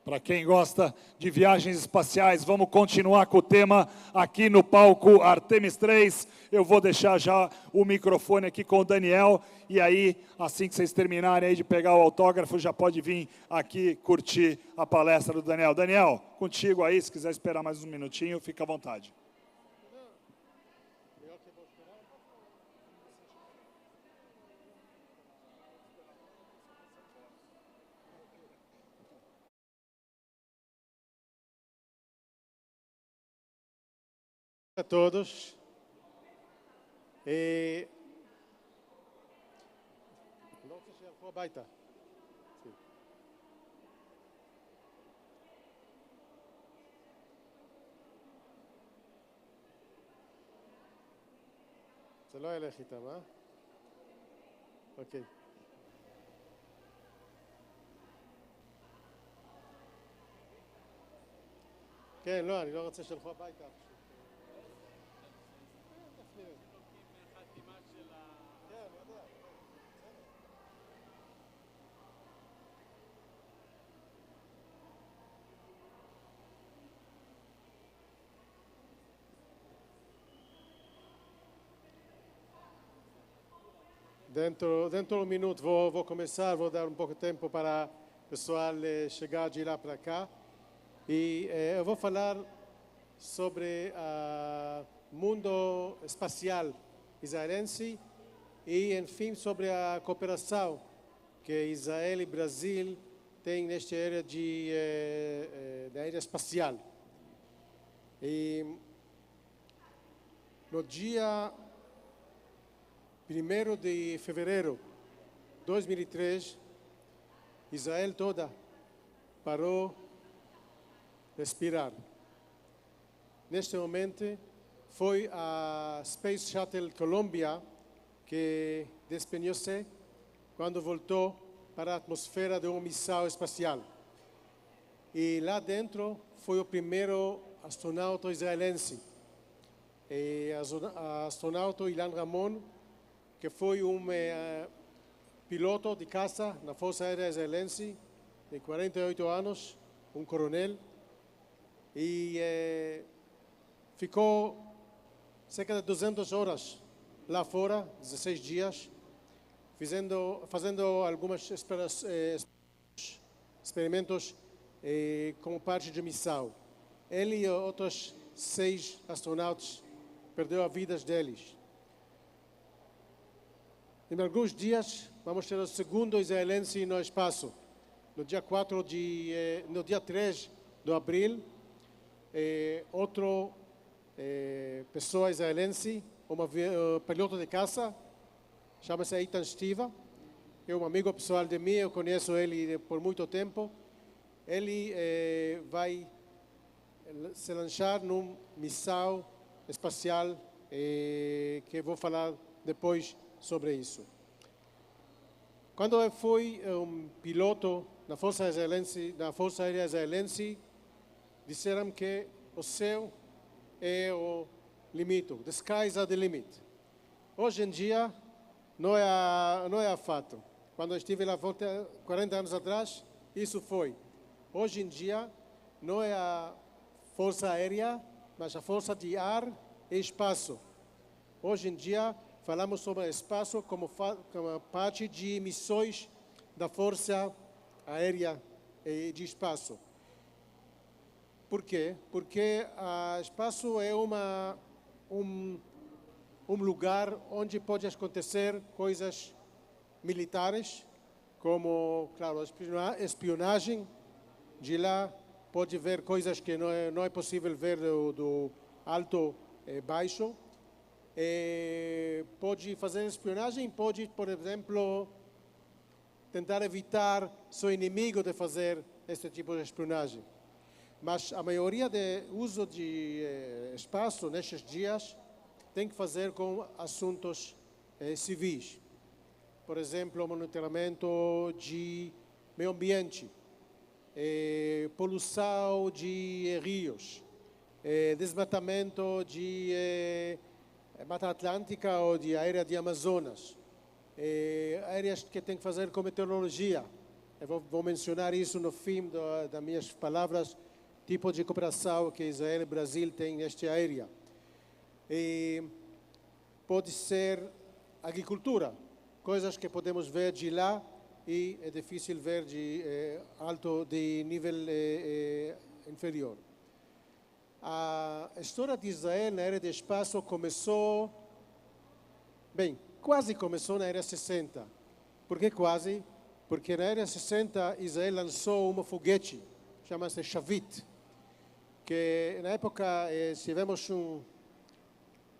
Para quem gosta de viagens espaciais, vamos continuar com o tema aqui no palco Artemis 3. Eu vou deixar já o microfone aqui com o Daniel, e aí, assim que vocês terminarem aí de pegar o autógrafo, já pode vir aqui curtir a palestra do Daniel. Daniel, contigo aí, se quiser esperar mais um minutinho, fica à vontade. A todos. זה לא ילך איתם, אוקיי. כן, לא, אני לא רוצה שילכו הביתה. Dentro de um minuto vou começar, vou dar um pouco de tempo para o pessoal chegar de lá para cá. E eu vou falar sobre o mundo espacial israelense e, enfim, sobre a cooperação que Israel e Brasil têm nesta área da área espacial. E no dia 1º de fevereiro de 2003, Israel toda parou de respirar. Neste momento, foi a Space Shuttle Columbia que despenhou-se quando voltou para a atmosfera de uma missão espacial. E lá dentro foi o primeiro astronauta israelense, o astronauta Ilan Ramon, que foi piloto de caça na Força Aérea Israelense, de 48 anos, coronel, e ficou cerca de 200 horas lá fora, 16 dias, fazendo alguns experimentos como parte de missão. Ele e outros 6 astronautas perderam a vida deles. Em alguns dias, vamos ter o segundo israelense no espaço. No dia 3 de abril, outra pessoa israelense, piloto de caça, chama-se Eitan Shtiva, é um amigo pessoal de mim, eu conheço ele por muito tempo. Ele vai se lançar numa missão espacial que vou falar depois sobre isso. Quando eu fui piloto na Força Aérea Israelense, disseram que o céu é o limite, the skies are the limit. Hoje em dia, não é fato. Quando eu estive lá 40 anos atrás, isso foi. Hoje em dia, não é a Força Aérea, mas a Força de Ar e Espaço. Hoje em dia, falamos sobre espaço como parte de missões da Força Aérea e de Espaço. Por quê? Porque o espaço é um lugar onde pode acontecer coisas militares, como, claro, espionagem. De lá pode ver coisas que não é possível ver do alto e baixo. Pode fazer espionagem, pode, por exemplo, tentar evitar seu inimigo de fazer este tipo de espionagem. Mas a maioria do uso de espaço nestes dias tem que fazer com assuntos civis. Por exemplo, monitoramento de meio ambiente, poluição de rios, desmatamento de Mata Atlântica ou de área de Amazonas, áreas que tem que fazer com meteorologia, Eu vou mencionar isso no fim das minhas palavras, tipo de cooperação que Israel e Brasil têm nesta área. E pode ser agricultura, coisas que podemos ver de lá e é difícil ver de nível inferior. A história de Israel na área de espaço começou, quase começou na área 60. Por que quase? Porque na área 60 Israel lançou um foguete, chama-se Shavit, que na época tivemos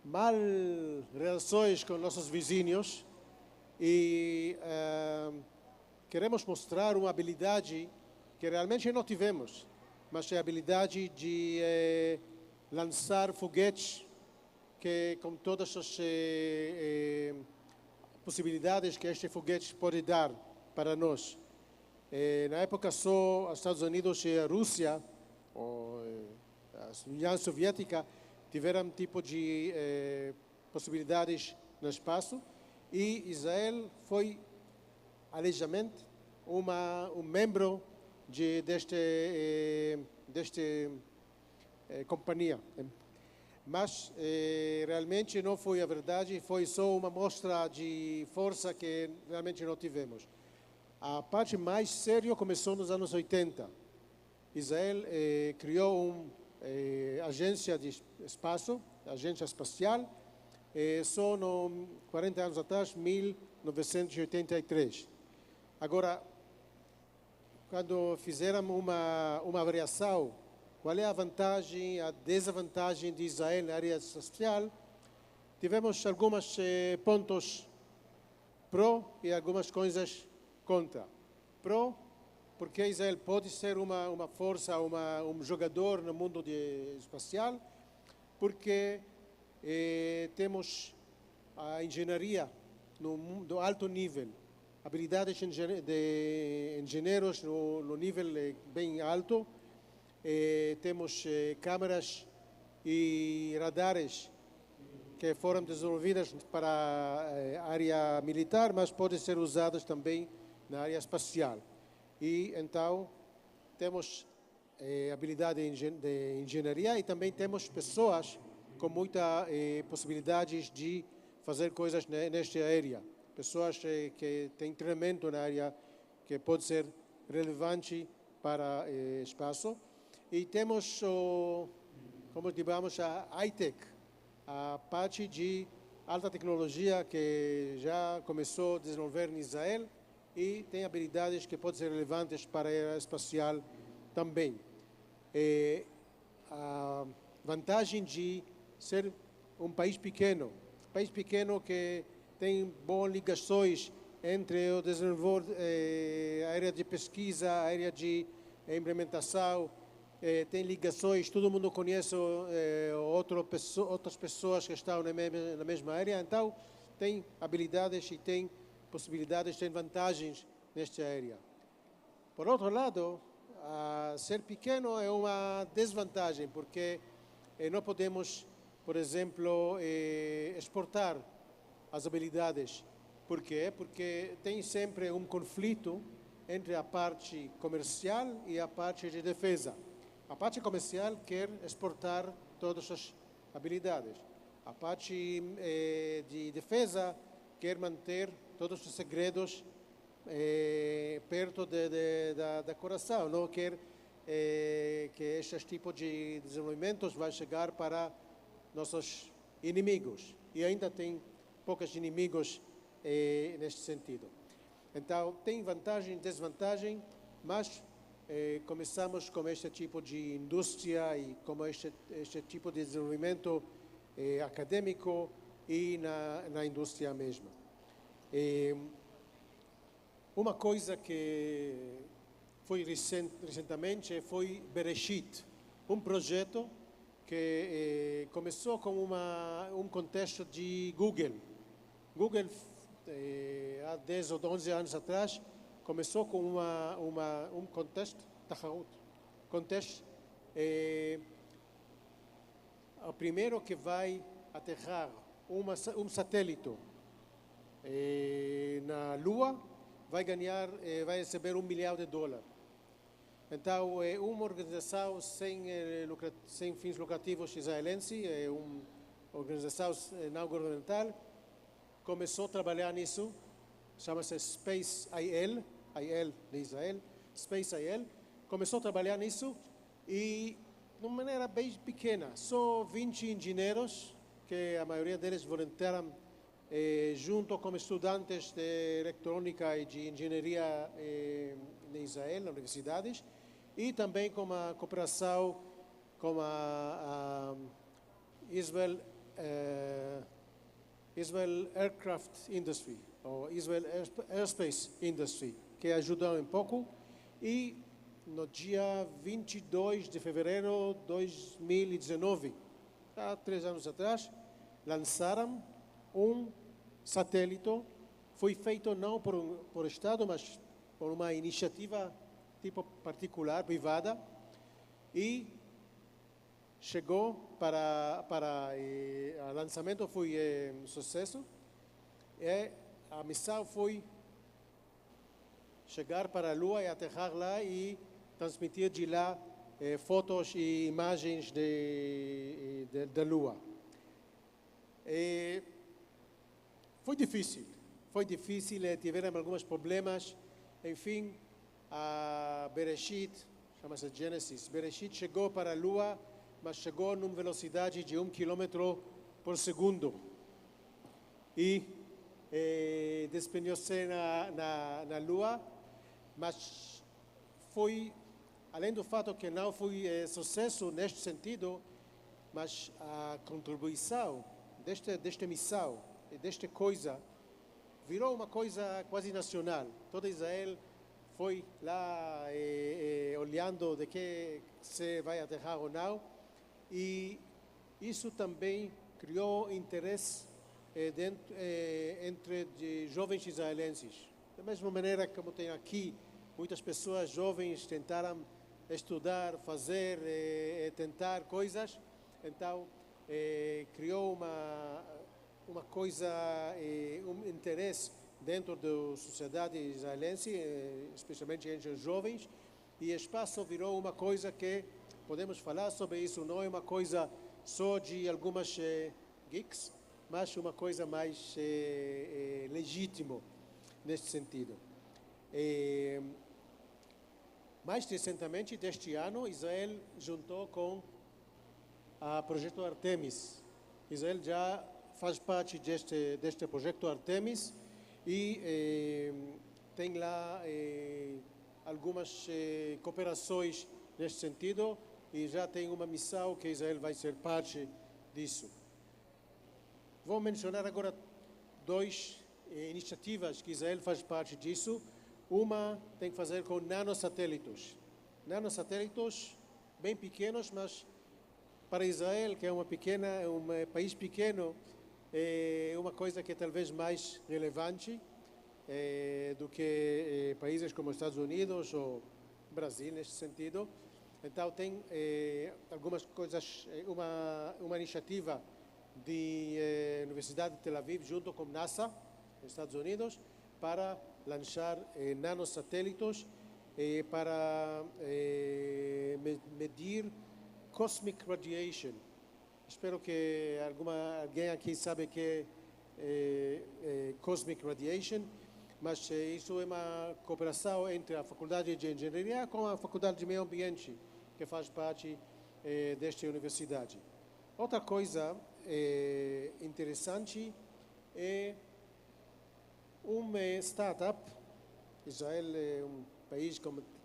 mal relações com nossos vizinhos e queremos mostrar uma habilidade que realmente não tivemos, mas é a habilidade de lançar foguetes que com todas as possibilidades que este foguete pode dar para nós. Na época só os Estados Unidos e a Rússia, ou a União Soviética, tiveram tipo de possibilidades no espaço e Israel foi, alegadamente, um membro desta companhia. Mas realmente não foi a verdade, foi só uma mostra de força que realmente não tivemos. A parte mais séria começou nos anos 80. Israel criou uma agência de espaço, agência espacial, só 40 anos atrás, 1983. Agora, quando fizeram uma avaliação, qual é a vantagem, a desvantagem de Israel na área espacial, tivemos alguns pontos pró e algumas coisas contra. Pró, porque Israel pode ser uma força, um jogador no mundo espacial, porque temos a engenharia no alto nível, habilidades de engenheiros no nível bem alto, temos câmeras e radares que foram desenvolvidas para a área militar, mas podem ser usadas também na área espacial. E então temos habilidade de engenharia e também temos pessoas com muitas possibilidades de fazer coisas nesta área. Pessoas que têm treinamento na área que pode ser relevante para o espaço. E temos, como digamos, a high-tech, a parte de alta tecnologia que já começou a desenvolver em Israel e tem habilidades que podem ser relevantes para a área espacial também. A vantagem de ser um país pequeno que tem boas ligações entre o desenvolvimento, a área de pesquisa, a área de implementação, tem ligações, todo mundo conhece outras pessoas que estão na mesma área, então tem habilidades e tem possibilidades, tem vantagens nesta área. Por outro lado, ser pequeno é uma desvantagem, porque não podemos, por exemplo, exportar as habilidades. Por quê? Porque tem sempre um conflito entre a parte comercial e a parte de defesa. A parte comercial quer exportar todas as habilidades. A parte de defesa quer manter todos os segredos perto da coração. Não quer que esses tipos de desenvolvimentos vão chegar para nossos inimigos. E ainda tem poucos inimigos neste sentido. Então, tem vantagem e desvantagem, mas começamos com este tipo de indústria e com este tipo de desenvolvimento acadêmico e na indústria mesma. Uma coisa que foi recentemente foi Bereshit, um projeto que começou com um contexto de Google. Google, há 10 ou 11 anos atrás, começou com um contexto, o primeiro que vai aterrar um satélite na Lua vai receber $1 milhão. Então, é uma organização sem fins lucrativos israelense, é uma organização não governamental, começou a trabalhar nisso, chama-se Space IL de Israel, Space IL, começou a trabalhar nisso e de uma maneira bem pequena, só 20 engenheiros, que a maioria deles voluntaram junto com estudantes de eletrônica e de engenharia em Israel, nas universidades, e também com a cooperação com a Israel Aircraft Industry, ou Israel Aerospace Industry, que ajudou um pouco. E no dia 22 de fevereiro de 2019, há 3 anos atrás, lançaram um satélite. Foi feito não por Estado, mas por uma iniciativa tipo particular, privada, e chegou o lançamento foi um sucesso. E a missão foi chegar para a Lua e aterrar lá e transmitir de lá fotos e imagens da Lua. Foi difícil, tiveram alguns problemas. Enfim, a Bereshit, chama-se Genesis, Bereshit chegou para a Lua, mas chegou numa velocidade de 1 km por segundo. E despenhou-se na Lua, mas foi, além do fato que não foi sucesso neste sentido, mas a contribuição desta missão, desta coisa, virou uma coisa quase nacional. Todo Israel foi lá olhando de que se vai aterrar ou não, e isso também criou interesse entre jovens israelenses. Da mesma maneira como tem aqui, muitas pessoas jovens tentaram estudar, fazer, tentar coisas. Então, criou uma coisa, um interesse dentro da sociedade israelense, especialmente entre os jovens, e o espaço virou uma coisa que podemos falar sobre isso, não é uma coisa só de algumas geeks, mas uma coisa mais legítima neste sentido. Mais recentemente, deste ano, Israel juntou com o projeto Artemis. Israel já faz parte deste projeto Artemis e tem lá algumas cooperações neste sentido, e já tem uma missão que Israel vai ser parte disso. Vou mencionar agora 2 iniciativas que Israel faz parte disso. Uma tem que fazer com nanosatélites. Nanosatélites bem pequenos, mas para Israel, que é um país pequeno, é uma coisa que é talvez mais relevante do que países como Estados Unidos ou Brasil, neste sentido. Então, tem algumas coisas, uma iniciativa da Universidade de Tel Aviv, junto com NASA, nos Estados Unidos, para lançar nanosatélites para medir cosmic radiation. Espero que alguém aqui sabe o que é cosmic radiation, mas isso é uma cooperação entre a Faculdade de Engenharia com a Faculdade de Meio Ambiente, que faz parte desta universidade. Outra coisa interessante é uma startup. Israel é um país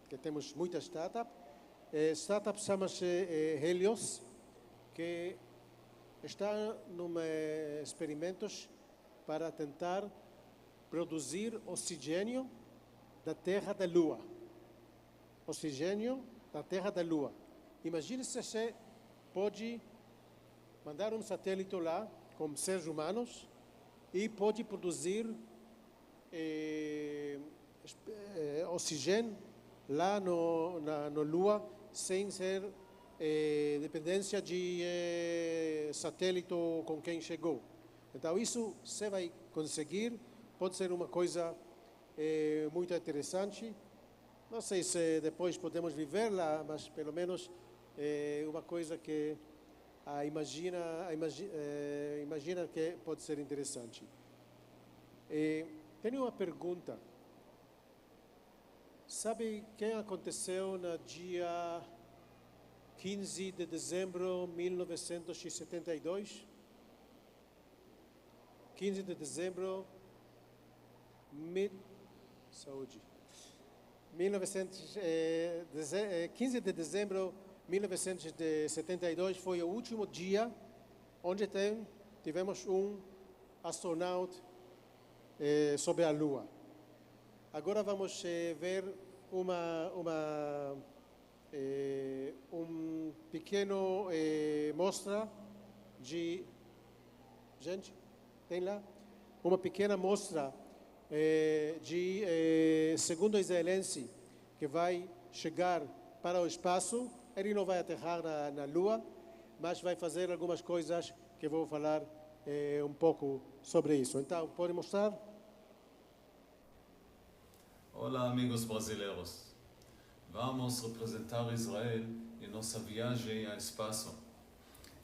que temos muitas startups. Startup chama-se Helios, que está em experimentos para tentar produzir oxigênio da Terra da Lua. Oxigênio da Terra da Lua. Imagine se você pode mandar um satélite lá com seres humanos e pode produzir oxigênio lá na Lua sem ser dependência de satélite com quem chegou. Então isso você vai conseguir, pode ser uma coisa muito interessante. Não sei se depois podemos viver lá, mas pelo menos é uma coisa que imagina que pode ser interessante. Tenho uma pergunta. Sabe o que aconteceu no dia 15 de dezembro de 1972? 15 de dezembro... Saúde. 15 de dezembro de 1972 foi o último dia onde tivemos um astronauta sobre a Lua. Agora vamos ver pequeno mostra de... Gente, tem lá? Uma pequena mostra de segundo israelense que vai chegar para o espaço. Ele não vai aterrar na Lua, mas vai fazer algumas coisas que vou falar um pouco sobre isso. Então, pode mostrar? Hola amigos brasileiros. Vamos representar Israel em nossa viagem ao espaço.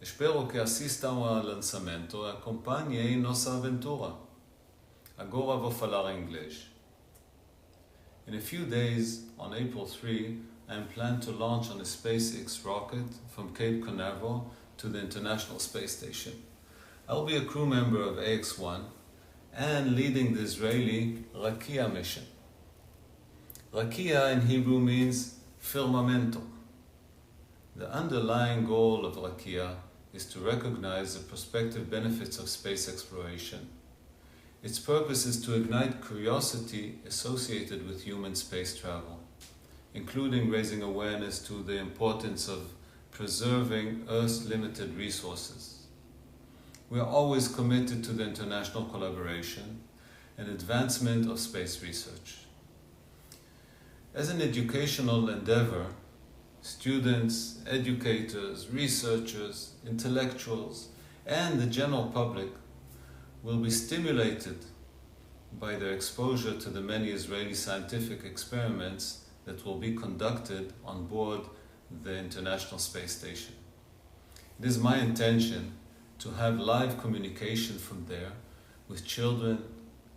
Espero que assistam ao lançamento e acompanhem nossa aventura. Agora vou falar em inglês. In a few days, on April 3, I am planned to launch on a SpaceX rocket from Cape Canaveral to the International Space Station. I'll be a crew member of AX-1 and leading the Israeli Rakia mission. Rakia in Hebrew means firmamento. The underlying goal of Rakia is to recognize the prospective benefits of space exploration. Its purpose is to ignite curiosity associated with human space travel, including raising awareness to the importance of preserving Earth's limited resources. We are always committed to the international collaboration and advancement of space research. As an educational endeavor, students, educators, researchers, intellectuals, and the general public will be stimulated by their exposure to the many Israeli scientific experiments that will be conducted on board the International Space Station. It is my intention to have live communication from there with children,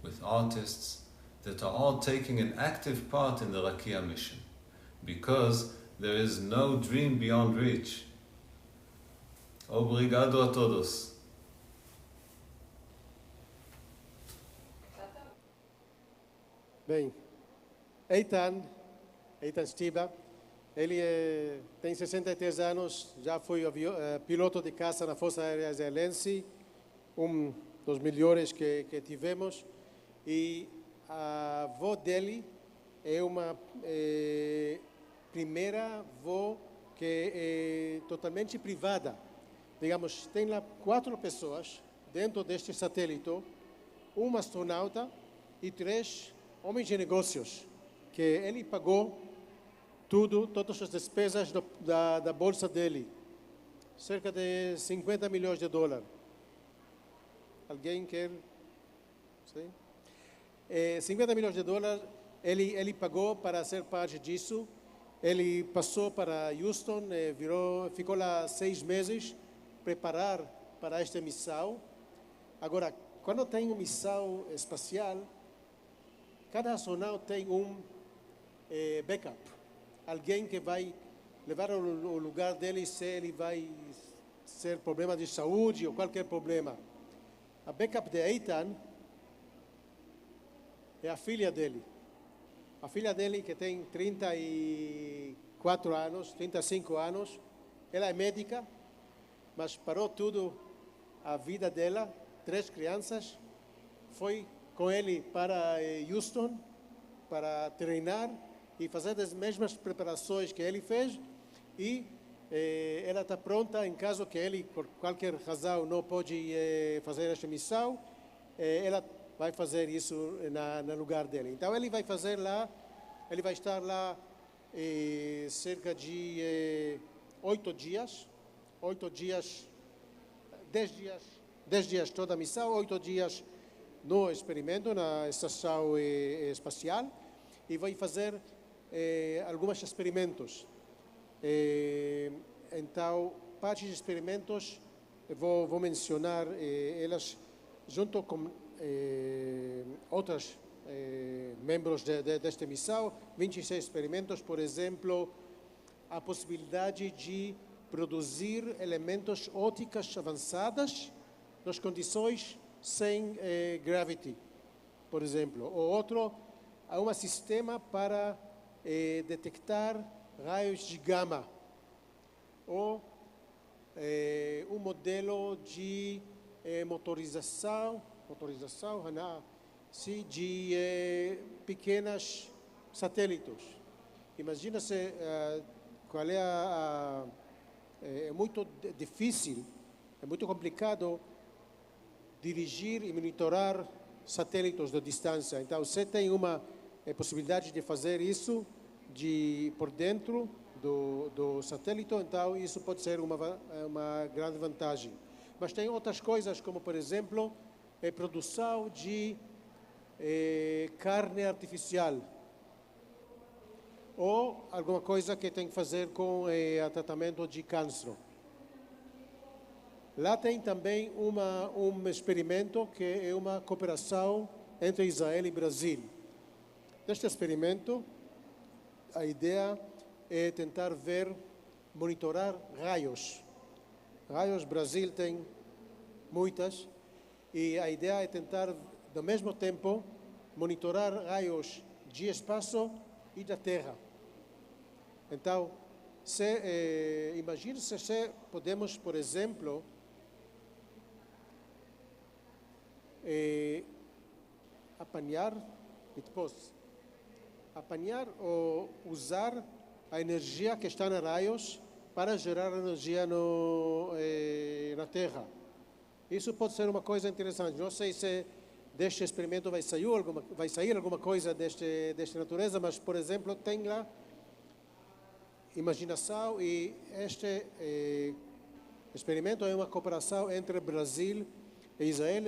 with artists, that are all taking an active part in the Rakia mission, because there is no dream beyond reach. Obrigado a todos. Bem, Eitan Stiba, ele tem 63 anos, já foi piloto de caça na Força Aérea Israelense, dos melhores que tivemos, e a avó dele é uma primeira avó que é totalmente privada. Digamos, tem lá 4 pessoas dentro deste satélite, um astronauta e 3 homens de negócios, que ele pagou todas as despesas da bolsa dele, cerca de 50 milhões de dólares. Alguém quer? Sim? 50 milhões de dólares ele pagou para ser parte disso. Ele passou para Houston, ficou lá 6 meses, preparar para esta missão. Agora, quando tem uma missão espacial, cada astronauta tem backup, alguém que vai levar ao lugar dele se ele vai ser problema de saúde ou qualquer problema. A backup de Eitan é a filha dele. A filha dele, que tem 34 anos, 35 anos, ela é médica, mas parou tudo a vida dela, 3 crianças, foi com ele para Houston para treinar e fazer as mesmas preparações que ele fez, e ela está pronta em caso que ele, por qualquer razão, não pode fazer esta missão, ela vai fazer isso no lugar dele. Então ele vai fazer lá, ele vai estar lá cerca de 10 dias toda a missão, 8 dias no experimento, na estação espacial, e vai fazer alguns experimentos. Então, parte de experimentos, vou mencionar elas junto com outros membros desta missão. 26 experimentos, por exemplo, a possibilidade de produzir elementos ópticos avançados nas condições sem gravity, por exemplo. O outro, há um sistema para detectar raios de gama, ou um modelo de motorização sim, de pequenos satélites. Imagina-se qual é é muito difícil, é muito complicado dirigir e monitorar satélites de distância. Então, você tem uma possibilidade de fazer isso por dentro do satélite, então isso pode ser uma grande vantagem. Mas tem outras coisas, como, por exemplo, a produção de carne artificial, ou alguma coisa que tem que fazer com o tratamento de câncer. Lá tem também um experimento que é uma cooperação entre Israel e Brasil. Neste experimento, a ideia é tentar monitorar raios. Raios, Brasil tem muitas, e a ideia é tentar, ao mesmo tempo, monitorar raios de espaço e da Terra. Então, imagine-se se podemos, por exemplo, apanhar ou usar a energia que está nos raios para gerar energia na Terra. Isso pode ser uma coisa interessante. Não sei se deste experimento vai sair alguma coisa desta natureza, mas, por exemplo, tem lá imaginação, e este experimento é uma cooperação entre Brasil e Israel.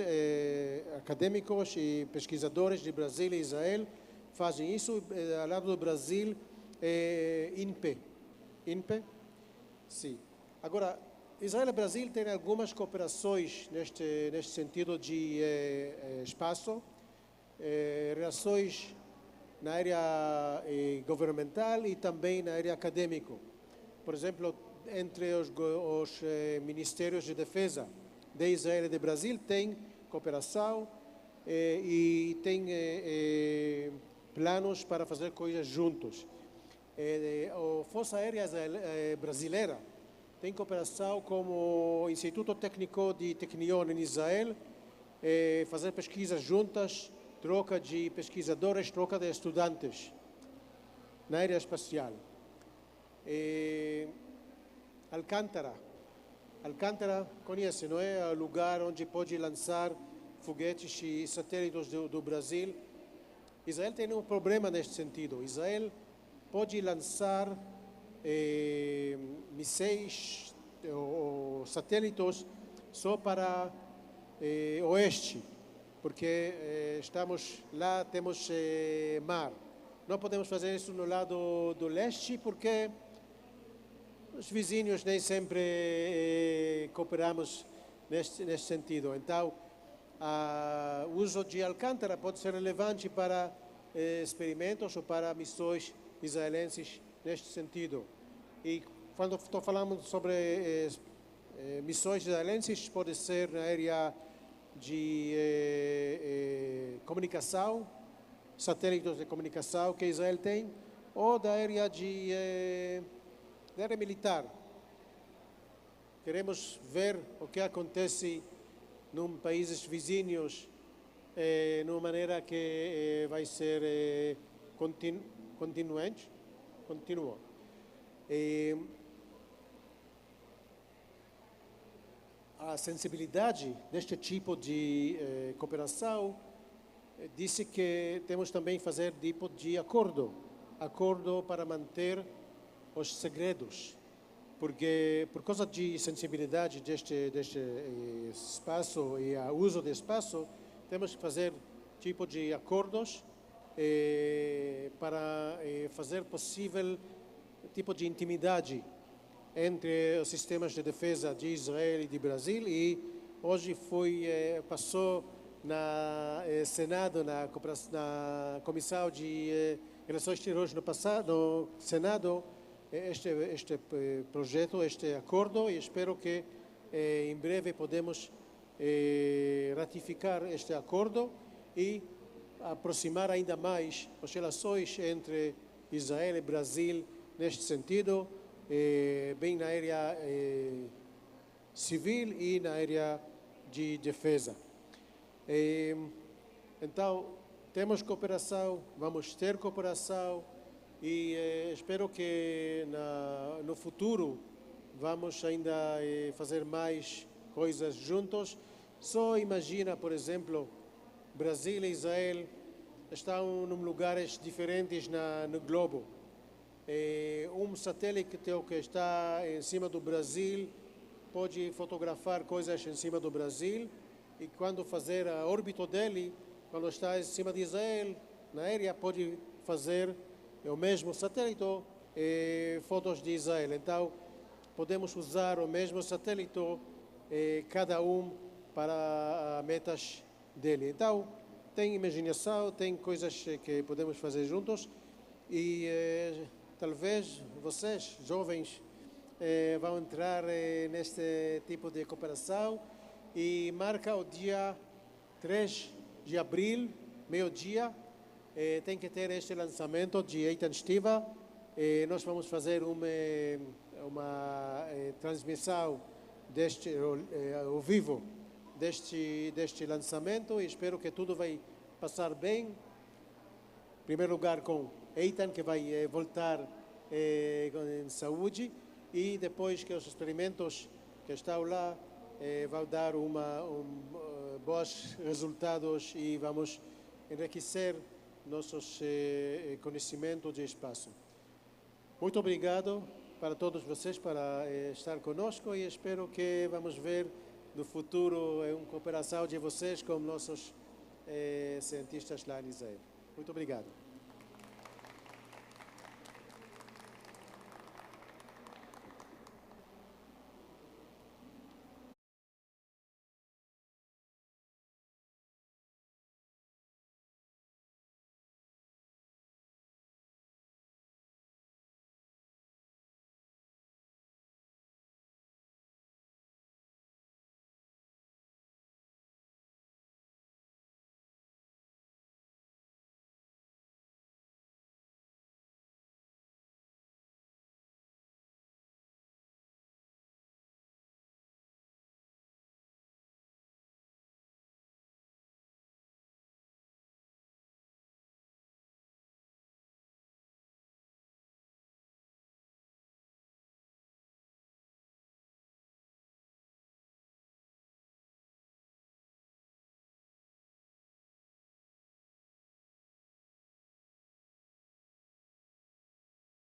Acadêmicos e pesquisadores de Brasil e Israel fazem isso. Ao lado do Brasil, INPE. Sim. Agora, Israel e Brasil têm algumas cooperações neste sentido de espaço, relações na área governamental e também na área acadêmica. Por exemplo, entre os ministérios de defesa de Israel e de Brasil tem cooperação e tem planos para fazer coisas juntos. A Força Aérea Brasileira tem cooperação com o Instituto Técnico de Technion em Israel, fazer pesquisas juntas, troca de pesquisadores, troca de estudantes na área espacial. Alcântara, conhece, não é? O lugar onde pode lançar foguetes e satélites do Brasil. Israel tem um problema neste sentido. Israel pode lançar mísseis ou satélites só para oeste, porque estamos lá, temos mar. Não podemos fazer isso no lado do leste, porque os vizinhos nem sempre cooperamos neste sentido. Então, o uso de Alcântara pode ser relevante para experimentos ou para missões israelenses neste sentido. E quando estou falando sobre missões israelenses, pode ser na área de comunicação, satélites de comunicação que Israel tem, ou da área da área militar. Queremos ver o que acontece em países vizinhos, de uma maneira que vai ser contínua. A sensibilidade deste tipo de cooperação disse que temos também que fazer tipo de acordo para manter os segredos, porque por causa de sensibilidade deste espaço e o uso do espaço, temos que fazer tipo de acordos para fazer possível tipo de intimidade entre os sistemas de defesa de Israel e de Brasil, e hoje passou na Senado, na Comissão de Relações Exteriores no Senado, este projeto, este acordo, e espero que em breve podemos ratificar este acordo e aproximar ainda mais as relações entre Israel e Brasil neste sentido, bem na área civil e na área de defesa. Então, temos cooperação, vamos ter cooperação e espero que no futuro vamos ainda fazer mais coisas juntos. Só imagina, por exemplo, Brasil e Israel estão em lugares diferentes no globo. Satélite que está em cima do Brasil pode fotografar coisas em cima do Brasil, e quando fazer a órbita dele, quando está em cima de Israel, na área, pode fazer o mesmo satélite fotos de Israel. Então, podemos usar o mesmo satélite, cada para metas dele. Então, tem imaginação, tem coisas que podemos fazer juntos, e talvez vocês, jovens, vão entrar neste tipo de cooperação, e marca o dia 3 de abril, meio-dia, tem que ter este lançamento de Eitan Shtiva. Nós vamos fazer uma transmissão ao vivo deste lançamento, e espero que tudo vai passar bem. Em primeiro lugar com Eitan, que vai voltar em saúde, e depois que os experimentos que estão lá vão dar bons resultados, e vamos enriquecer nossos conhecimentos de espaço. Muito obrigado para todos vocês para estar conosco, e espero que vamos ver no futuro uma cooperação de vocês com nossos cientistas lá em Israel. Muito obrigado.